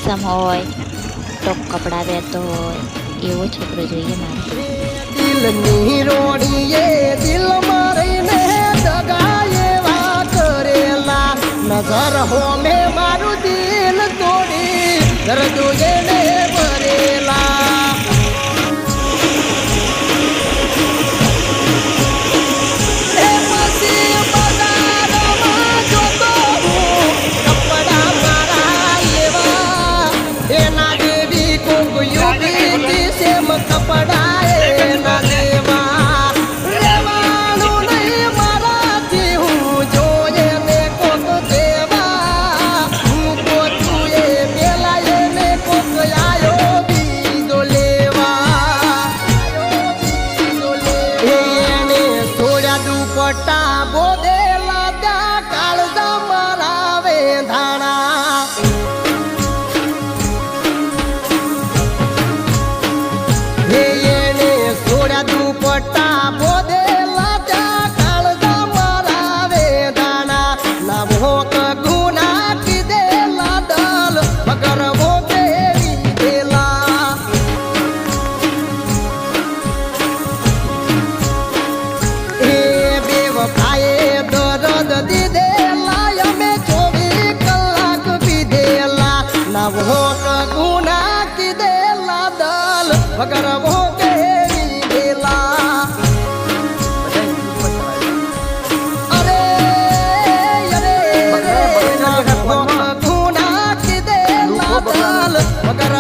Handsome હોય, ટોપ કપડાં પહેરતો હોય એવો છોકરો જોઈએ મારે. દિલની રોડીએ દિલ મારીને જગાએ વા કરેલા નજર હોમે મારું દિલ તોડી દર્દોએ ને ભરેલા એ પછી બજારમાં જોતો હું કપડા મારા એવા એના જેવી કોક યુગી સેમ કપડા એના જેવા લેવાનું નહીં મારાથી હું જોઈએ ને કોક દેવા હું પોતું એ પેલા એને કોક આયો બીજો લેવા એને છોડ્યા દુપટ્ટા બોધેલા ત્યાં કાળજા મારા વેંધાણા એને છોડ્યા દુપટ્ટા બોધેલા ત્યાં કાળજા મારા વેંધાણા ના ભોક ગુના કીધેલા દલ વગર ભોકે વિધેલા એ બેવફાએ દરદ દીધેલા અમે 24 કલાક પીધેલા ના ભોક ગુના કીધેલા દલ વગર ભોકે વિધેલા અરે અરે ના ભોક ગુના કીધેલા દલ વગર